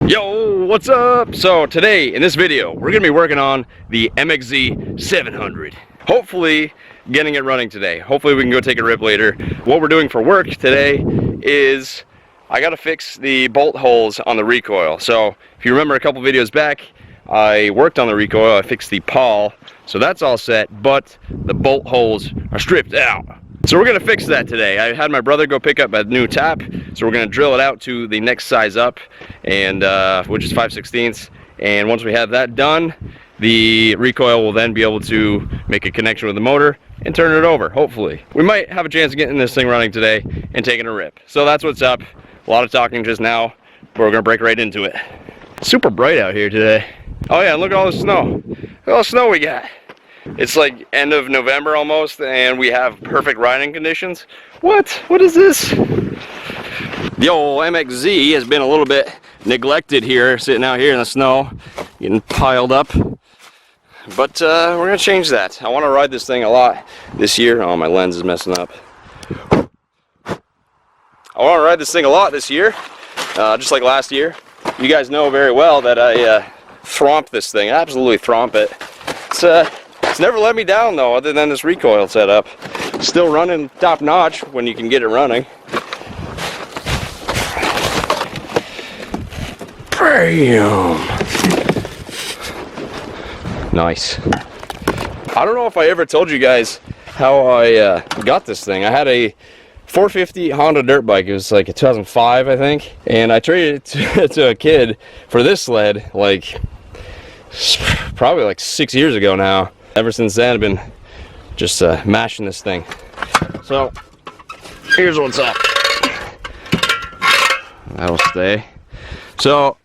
Yo, what's up? So today in this video we're gonna be working on the MXZ 700. Hopefully getting it running today. Hopefully we can go take a rip later. What we're doing for work today is I gotta fix the bolt holes on the recoil. So if you remember a couple videos back, I worked on the recoil, I fixed the pawl, so that's all set, but the bolt holes are stripped out. So we're gonna fix that today. I had my brother go pick up a new tap, so we're gonna drill it out to the next size up, and which is 5/16. And once we have that done, the recoil will then be able to make a connection with the motor and turn it over, hopefully. We might have a chance of getting this thing running today and taking a rip. So that's what's up. A lot of talking just now, but we're gonna break right into it. Super bright out here today. Oh yeah, look at all the snow. Look at all the snow we got. It's like end of November almost, and we have perfect riding conditions. What? What is this? The old MXZ has been a little bit neglected here, sitting out here in the snow, getting piled up. But we're gonna change that. I want to ride this thing a lot this year. Oh, my lens is messing up. I want to ride this thing a lot this year, just like last year. You guys know very well that I thromp this thing. I absolutely thromp it. It's never let me down though, other than this recoil setup. Still running top notch when you can get it running. Bam! Nice. I don't know if I ever told you guys how I got this thing. I had a 450 Honda dirt bike. It was like a 2005, I think, and I traded it to a kid for this sled like probably like 6 years ago now. Ever since then, I've been just mashing this thing. So here's what's up. That'll stay. So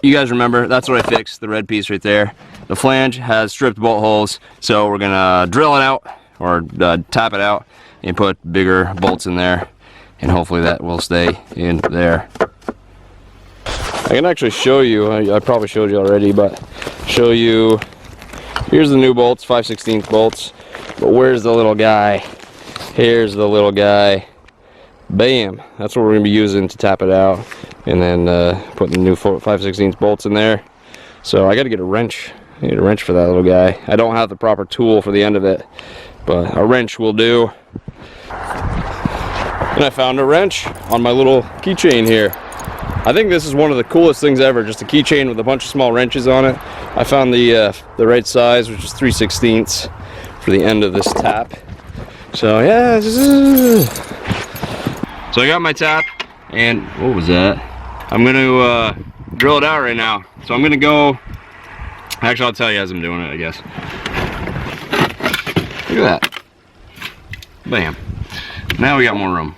you guys remember, that's what I fixed, the red piece right there. The flange has stripped bolt holes, so we're gonna drill it out or tap it out and put bigger bolts in there, and hopefully that will stay in there. I can actually show you, I probably showed you already, but show you. Here's the new bolts, 5/16 bolts, but where's the little guy? Here's the little guy. Bam! That's what we're gonna be using to tap it out, and then putting the new 5/16 bolts in there. So I got to get a wrench. I need a wrench for that little guy. I don't have the proper tool for the end of it, but a wrench will do. And I found a wrench on my little keychain here. I think this is one of the coolest things ever, just a keychain with a bunch of small wrenches on it. I found the right size, which is 3/16 for the end of this tap. So yeah, so I got my tap, and what was that? I'm gonna drill it out right now. So I'm gonna go, actually I'll tell you as I'm doing it, I guess. Look at that. Bam. Now we got more room.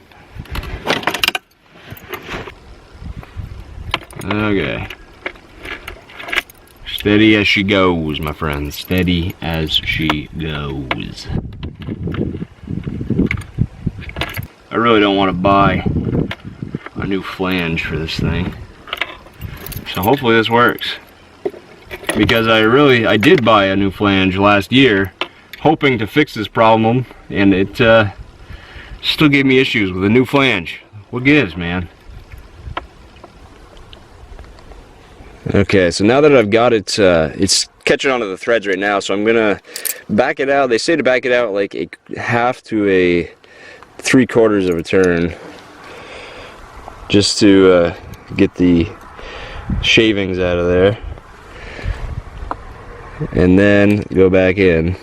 Okay. Steady as she goes, my friends. Steady as she goes. I really don't want to buy a new flange for this thing. So hopefully this works. Because I did buy a new flange last year, hoping to fix this problem, and it still gave me issues with a new flange. What gives, man? Okay, so now that I've got it, it's catching onto the threads right now, so I'm gonna back it out. They say to back it out like a half to a 3/4 of a turn, just to get the shavings out of there, and then go back in.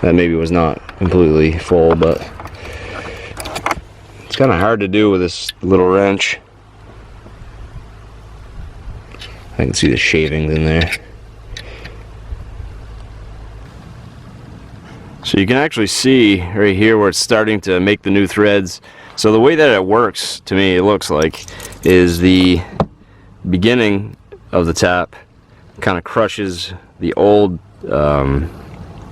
That maybe was not completely full, but it's kind of hard to do with this little wrench. I can see the shavings in there. So you can actually see right here where it's starting to make the new threads. So the way that it works, to me, it looks like, is the beginning of the tap kind of crushes the old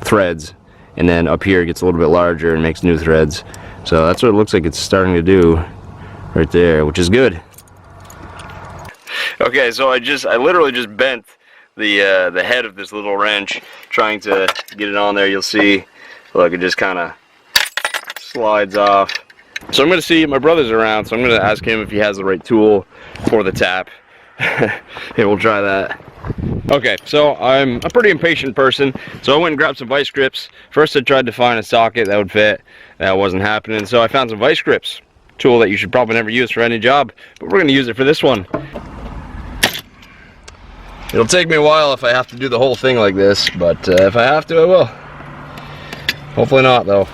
threads, and then up here it gets a little bit larger and makes new threads. So that's what it looks like it's starting to do right there, which is good. Okay, so I literally just bent the head of this little wrench trying to get it on there. You'll see, look, it just kind of slides off. So I'm going to see, my brother's around, so I'm going to ask him if he has the right tool for the tap. Hey, we'll try that. Okay, so I'm a pretty impatient person, so I went and grabbed some vice grips. First I tried to find a socket that would fit. That wasn't happening, so I found some vice grips. Tool that you should probably never use for any job, but we're going to use it for this one. It'll take me a while if I have to do the whole thing like this, but if I have to, I will. Hopefully not, though.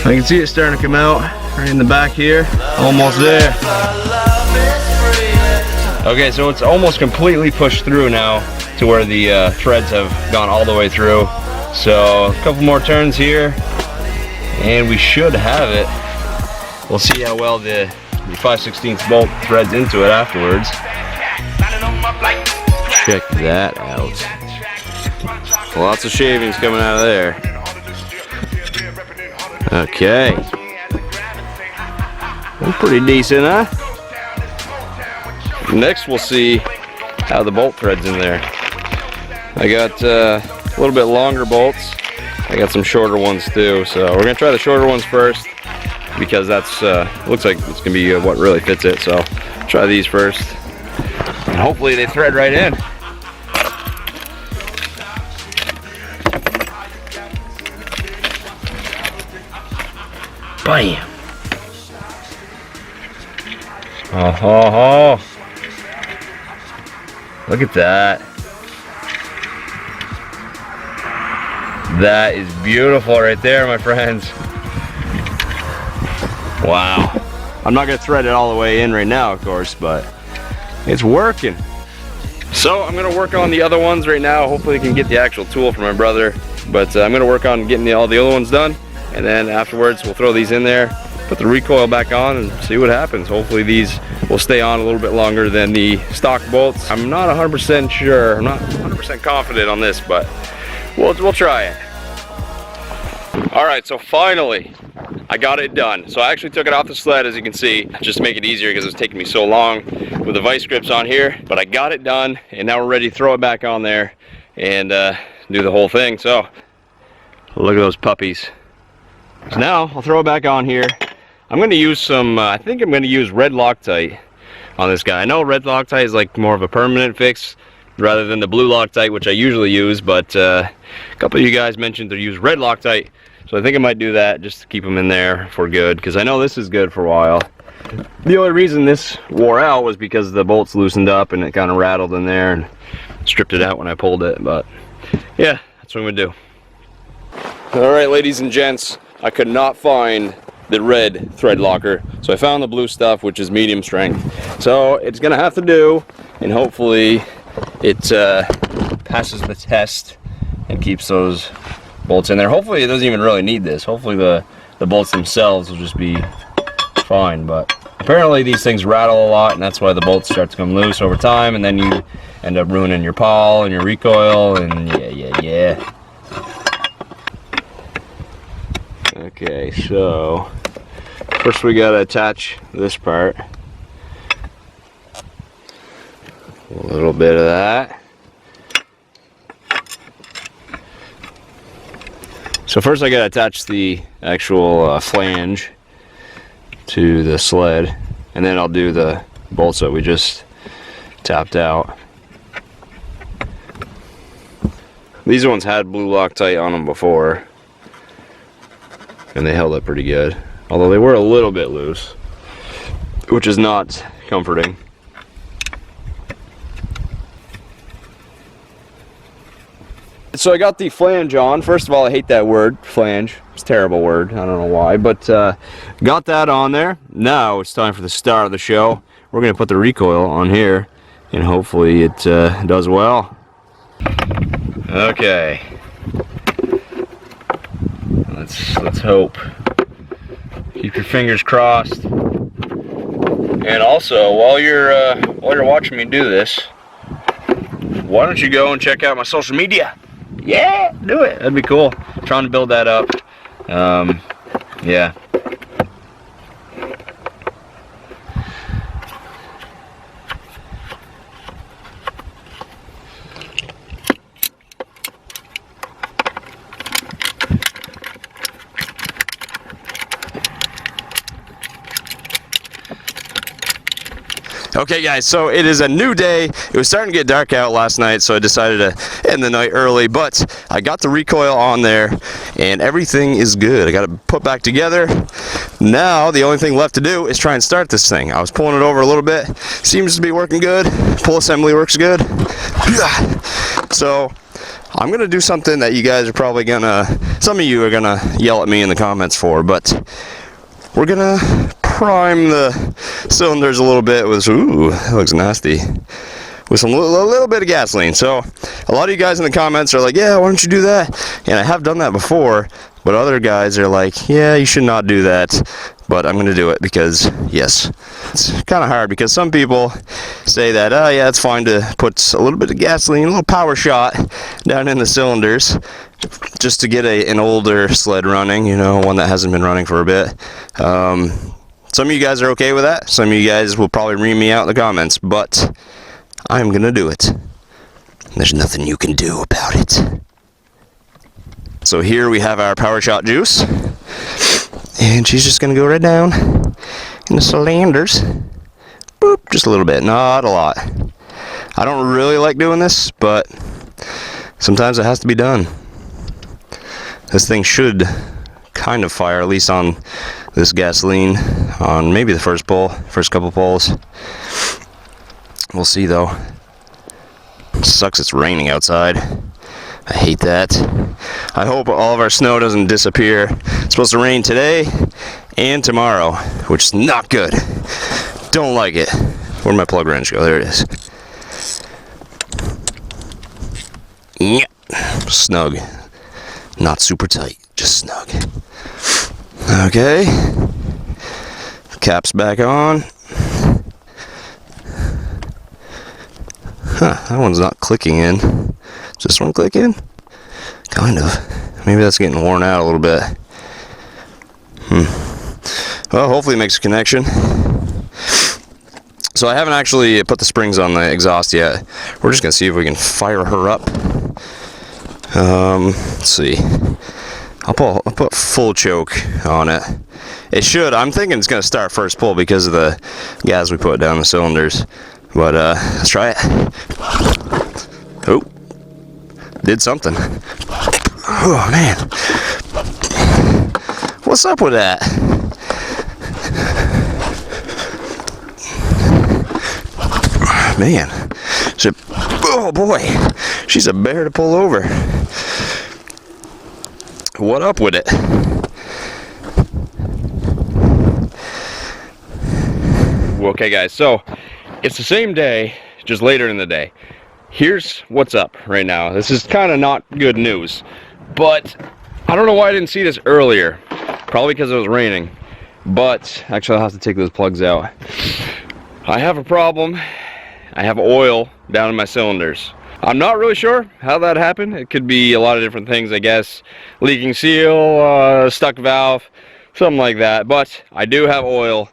I can see it starting to come out right in the back here. Almost there. Okay, so it's almost completely pushed through now to where the threads have gone all the way through. So a couple more turns here and we should have it. We'll see how well the 5/16 bolt threads into it afterwards. Check that out. Lots of shavings coming out of there. Okay. Pretty decent, huh? Next we'll see how the bolt threads in there. I got a little bit longer bolts. I got some shorter ones too, so we're gonna try the shorter ones first because that's looks like it's gonna be what really fits it. So try these first, and hopefully they thread right in. Bam! Oh. Look at that. That is beautiful right there, my friends. Wow. I'm not gonna thread it all the way in right now, of course, but it's working. So I'm gonna work on the other ones right now. Hopefully I can get the actual tool from my brother, but I'm gonna work on getting all the other ones done, and then afterwards we'll throw these in there, put the recoil back on, and see what happens. Hopefully these will stay on a little bit longer than the stock bolts. I'm not 100% sure. I'm not 100% confident on this, but we'll try it. All right, so finally I got it done. So I actually took it off the sled, as you can see, just to make it easier because it's taking me so long with the vice grips on here. But I got it done, and now we're ready to throw it back on there and do the whole thing. So look at those puppies. So now I'll throw it back on here. I'm going to use some, I think I'm going to use red Loctite on this guy. I know red Loctite is like more of a permanent fix rather than the blue Loctite, which I usually use, but a couple of you guys mentioned to use red Loctite, so I think I might do that just to keep them in there for good, because I know this is good for a while. The only reason this wore out was because the bolts loosened up and it kind of rattled in there and stripped it out when I pulled it, but yeah, that's what I'm going to do. Alright, ladies and gents, I could not find the red thread locker, so I found the blue stuff, which is medium strength. So it's gonna have to do, and hopefully it passes the test and keeps those bolts in there. Hopefully it doesn't even really need this. Hopefully the bolts themselves will just be fine, but apparently these things rattle a lot, and that's why the bolts start to come loose over time, and then you end up ruining your pawl and your recoil, and yeah. Okay, so first we gotta attach this part. A little bit of that. So first I gotta attach the actual flange to the sled, and then I'll do the bolts that we just tapped out. These ones had blue Loctite on them before, and they held up pretty good, although they were a little bit loose, which is not comforting. So I got the flange on. First of all, I hate that word, flange. It's a terrible word, I don't know why, but got that on there. Now it's time for the star of the show. We're gonna put the recoil on here, and hopefully it does well. Okay. Let's hope. Keep your fingers crossed. And also, while you're watching me do this, why don't you go and check out my social media? Yeah, do it. That'd be cool. I'm trying to build that up. Yeah. Okay guys, so it is a new day. It was starting to get dark out last night, so I decided to end the night early, but I got the recoil on there and everything is good. I got it put back together. Now the only thing left to do is try and start this thing. I was pulling it over a little bit. Seems to be working good. Pull assembly works good. So I'm gonna do something that you guys are probably some of you are gonna yell at me in the comments for, but we're gonna prime the cylinders a little bit with, ooh, that looks nasty, with a little bit of gasoline. So a lot of you guys in the comments are like, yeah, why don't you do that? And I have done that before, but other guys are like, yeah, you should not do that. But I'm gonna do it because, yes, it's kind of hard because some people say that, oh yeah, it's fine to put a little bit of gasoline, a little power shot down in the cylinders just to get an older sled running, you know, one that hasn't been running for a bit. Some of you guys are okay with that. Some of you guys will probably ream me out in the comments, but I'm gonna do it. There's nothing you can do about it. So here we have our power shot juice, and she's just gonna go right down in the cylinders. Boop, just a little bit, not a lot. I don't really like doing this, but sometimes it has to be done. This thing should kind of fire, at least on this gasoline, on maybe the first couple pulls. We'll see though. Sucks it's raining outside. I hate that. I hope all of our snow doesn't disappear. It's supposed to rain today and tomorrow, which is not good. Don't like it. Where'd my plug wrench go? There it is. Yeah. Snug. Not super tight, just snug. Okay. Cap's back on. Huh, that one's not clicking in. Is this one clicking? Kind of. Maybe that's getting worn out a little bit. Well, hopefully it makes a connection. So I haven't actually put the springs on the exhaust yet. We're just gonna see if we can fire her up. Let's see. I'll put full choke on it. It should. I'm thinking it's gonna start first pull because of the gas we put down the cylinders. But let's try it. Oh, did something. Oh man, what's up with that? Man, oh boy, she's a bear to pull over. What up with it? Okay guys, so it's the same day, just later in the day. Here's what's up right now. This is kind of not good news, but I don't know why I didn't see this earlier. Probably because it was raining. But actually I'll have to take those plugs out. I have a problem. I have oil down in my cylinders. I'm not really sure how that happened. It could be a lot of different things, I guess. Leaking seal, stuck valve, something like that. But I do have oil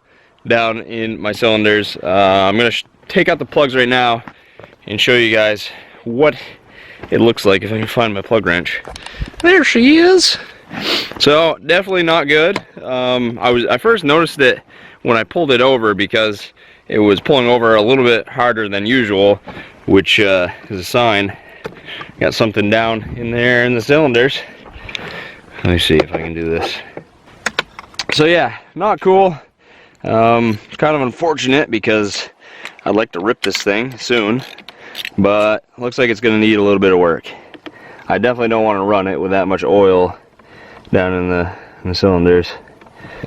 down in my cylinders. I'm gonna take out the plugs right now and show you guys what it looks like if I can find my plug wrench. There she is. So definitely not good. I first noticed it when I pulled it over because it was pulling over a little bit harder than usual, which is a sign. Got something down in there in the cylinders. Let me see if I can do this. So yeah, not cool. It's kind of unfortunate because I'd like to rip this thing soon, but looks like it's going to need a little bit of work. I definitely don't want to run it with that much oil down in the cylinders.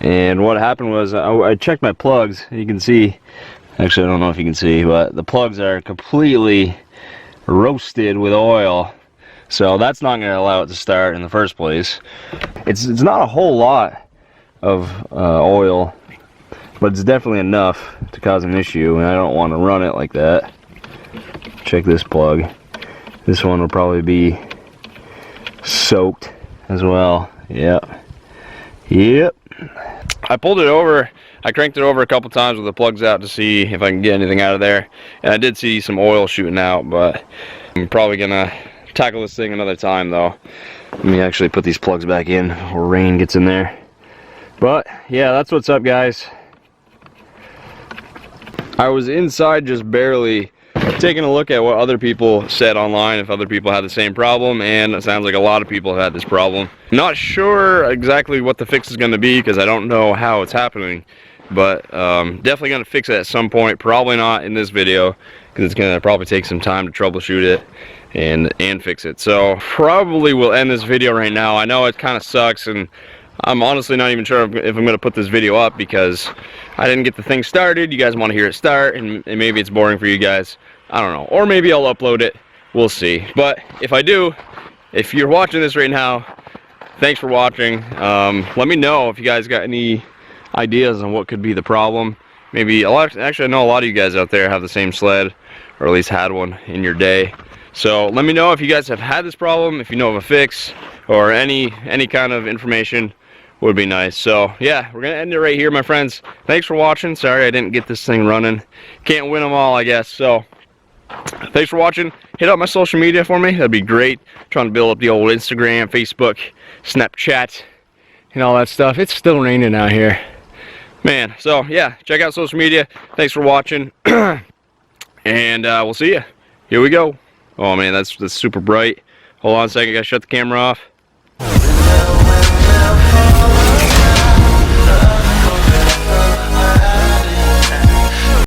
And what happened was I checked my plugs. You can see, actually I don't know if you can see, but the plugs are completely roasted with oil. So that's not going to allow it to start in the first place. It's not a whole lot of oil, but it's definitely enough to cause an issue, and I don't want to run it like that. Check this plug. This one will probably be soaked as well. Yep. I pulled it over. I cranked it over a couple times with the plugs out to see if I can get anything out of there, and I did see some oil shooting out, but I'm probably gonna tackle this thing another time though. Let me actually put these plugs back in before rain gets in there. But yeah, that's what's up, guys. I was inside just barely taking a look at what other people said online, if other people had the same problem, and it sounds like a lot of people have had this problem. Not sure exactly what the fix is going to be because I don't know how it's happening, but definitely going to fix it at some point. Probably not in this video because it's going to probably take some time to troubleshoot it and fix it. So probably we'll end this video right now. I know it kind of sucks, and I'm honestly not even sure if I'm going to put this video up because I didn't get the thing started. You guys want to hear it start, and maybe it's boring for you guys. I don't know. Or maybe I'll upload it. We'll see. But if I do, if you're watching this right now, thanks for watching. Let me know if you guys got any ideas on what could be the problem. Maybe actually, I know a lot of you guys out there have the same sled, or at least had one in your day. So let me know if you guys have had this problem, if you know of a fix, or any kind of information would be nice. So yeah, we're gonna end it right here, my friends. Thanks for watching. Sorry I didn't get this thing running. Can't win them all, I guess. So thanks for watching. Hit up my social media for me. That'd be great. Trying to build up the old Instagram, Facebook, Snapchat, and all that stuff. It's still raining out here, man. So yeah, check out social media. Thanks for watching, and we'll see you. Here we go. Oh man, that's super bright. Hold on a second, I gotta shut the camera off.